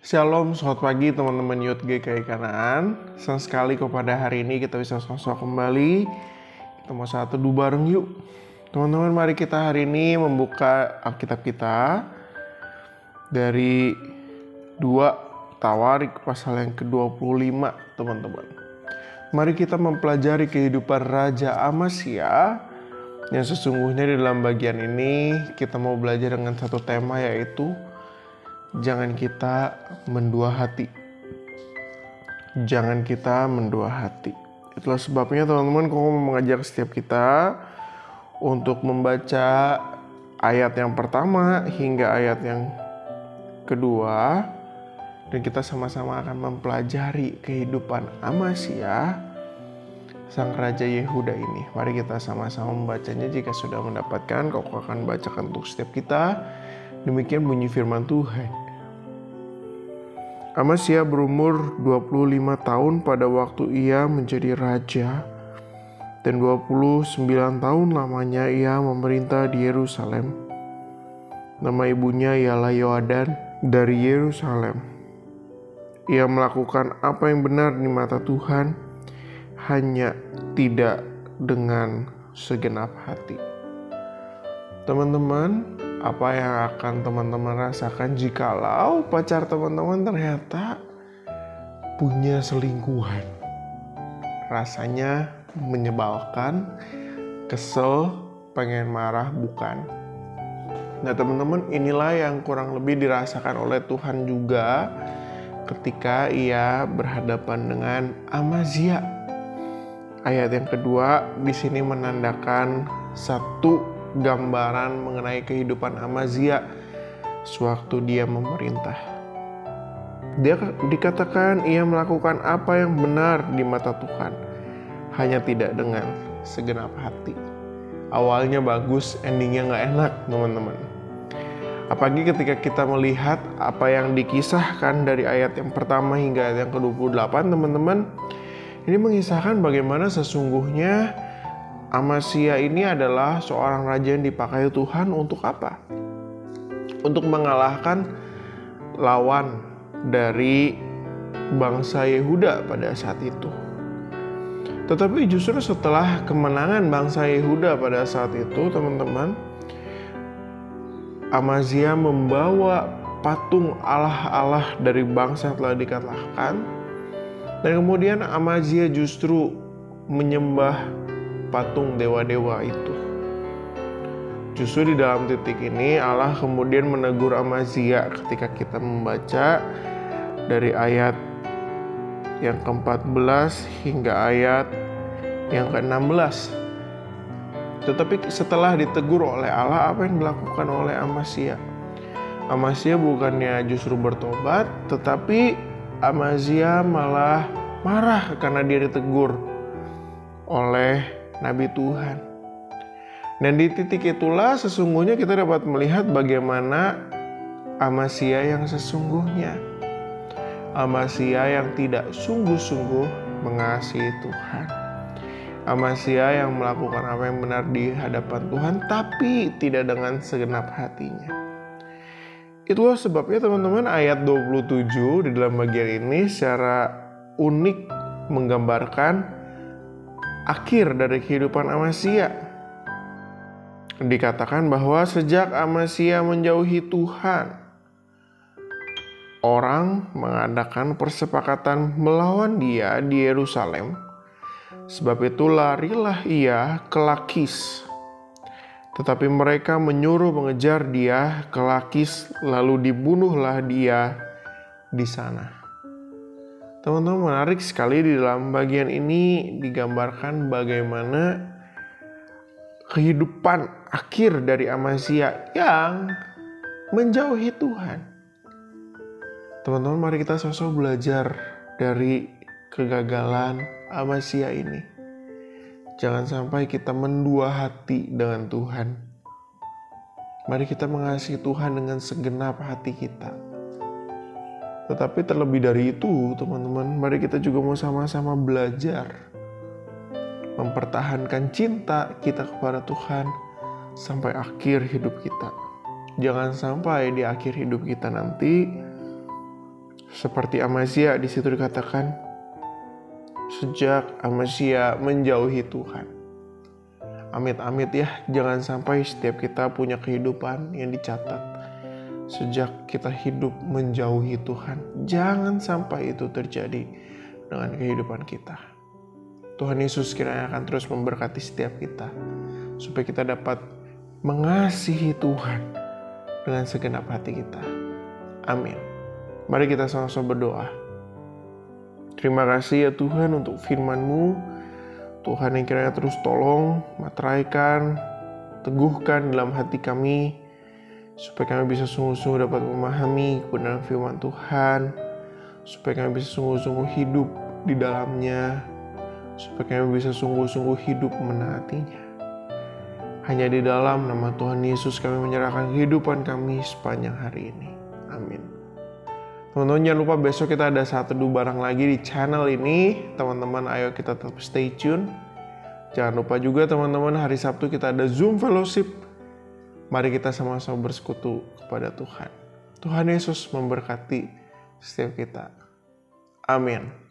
Shalom, selamat pagi teman-teman Youth GKI Kanaan. Senang sekali kok pada hari ini kita bisa sosok kembali. Kita mau saat teduh bareng yuk. Teman-teman, mari kita hari ini membuka Alkitab kita dari 2 Tawarik pasal yang ke-25, teman-teman. Mari kita mempelajari kehidupan Raja Amasya yang sesungguhnya di dalam bagian ini kita mau belajar dengan satu tema, yaitu jangan kita mendua hati. Jangan kita mendua hati. Itulah sebabnya teman-teman, kau mau mengajak setiap kita untuk membaca ayat yang pertama hingga ayat yang kedua. Dan kita sama-sama akan mempelajari kehidupan Amasya, sang Raja Yehuda ini. Mari kita sama-sama membacanya. Jika sudah mendapatkan, kau akan bacakan untuk setiap kita. Demikian bunyi firman Tuhan. Amasya berumur 25 tahun pada waktu ia menjadi raja, dan 29 tahun lamanya ia memerintah di Yerusalem. Nama ibunya ialah Yoadan dari Yerusalem. Ia melakukan apa yang benar di mata Tuhan, hanya tidak dengan segenap hati. Teman-teman, apa yang akan teman-teman rasakan jikalau pacar teman-teman ternyata punya selingkuhan? Rasanya menyebalkan, kesel, pengen marah, bukan? Nah teman-teman, inilah yang kurang lebih dirasakan oleh Tuhan juga ketika ia berhadapan dengan Amasya. Ayat yang kedua di sini menandakan satu gambaran mengenai kehidupan Amasya sewaktu dia memerintah. Dia dikatakan ia melakukan apa yang benar di mata Tuhan, hanya tidak dengan segenap hati. Awalnya bagus, endingnya gak enak teman-teman. Apalagi ketika kita melihat apa yang dikisahkan dari ayat yang pertama hingga ayat yang ke-28, teman-teman. Ini mengisahkan bagaimana sesungguhnya Amasya ini adalah seorang raja yang dipakai Tuhan untuk apa? Untuk mengalahkan lawan dari bangsa Yehuda pada saat itu. Tetapi justru setelah kemenangan bangsa Yehuda pada saat itu, teman-teman, Amasya membawa patung Allah-Allah dari bangsa yang telah dikalahkan, dan kemudian Amasya justru menyembah patung dewa-dewa itu. Justru di dalam titik ini Allah kemudian menegur Amasya ketika kita membaca dari ayat yang ke-14 hingga ayat yang ke-16. Tetapi setelah ditegur oleh Allah, apa yang dilakukan oleh Amasya? Amasya bukannya justru bertobat, tetapi Amasya malah marah karena dia ditegur oleh Nabi Tuhan. Dan di titik itulah sesungguhnya kita dapat melihat bagaimana Amasya yang sesungguhnya. Amasya yang tidak sungguh-sungguh mengasihi Tuhan. Amasya yang melakukan apa yang benar di hadapan Tuhan, tapi tidak dengan segenap hatinya. Itulah sebabnya teman-teman, ayat 27 di dalam bagian ini secara unik menggambarkan akhir dari kehidupan Amasya. Dikatakan bahwa sejak Amasya menjauhi Tuhan, orang mengadakan persepakatan melawan dia di Yerusalem. Sebab itu larilah ia ke Lakis. Tetapi mereka menyuruh mengejar dia ke Lakis, lalu dibunuhlah dia di sana. Teman-teman, menarik sekali di dalam bagian ini digambarkan bagaimana kehidupan akhir dari Amasya yang menjauhi Tuhan. Teman-teman, mari kita sosok belajar dari kegagalan Amasya ini. Jangan sampai kita mendua hati dengan Tuhan. Mari kita mengasihi Tuhan dengan segenap hati kita. Tetapi terlebih dari itu, teman-teman, mari kita juga mau sama-sama belajar mempertahankan cinta kita kepada Tuhan sampai akhir hidup kita. Jangan sampai di akhir hidup kita nanti Seperti Amazia di situ dikatakan, sejak Amazia menjauhi Tuhan. Amit-amit ya, jangan sampai setiap kita punya kehidupan yang dicatat sejak kita hidup menjauhi Tuhan. Jangan sampai itu terjadi dengan kehidupan kita. Tuhan Yesus kiranya akan terus memberkati setiap kita, supaya kita dapat mengasihi Tuhan dengan segenap hati kita. Amin. Mari kita sama-sama berdoa. Terima kasih ya Tuhan untuk firman-Mu. Tuhan yang kiranya terus tolong, materaikan, teguhkan dalam hati kami, supaya kami bisa sungguh-sungguh dapat memahami kebenaran firman Tuhan, supaya kami bisa sungguh-sungguh hidup di dalamnya, supaya kami bisa sungguh-sungguh hidup menaatinya. Hanya di dalam nama Tuhan Yesus kami menyerahkan kehidupan kami sepanjang hari ini. Amin. Teman-teman jangan lupa besok kita ada Saat Teduh bareng lagi di channel ini. Teman-teman ayo kita tetap stay tune. Jangan lupa juga teman-teman hari Sabtu kita ada Zoom Fellowship. Mari kita sama-sama bersekutu kepada Tuhan. Tuhan Yesus memberkati setiap kita. Amin.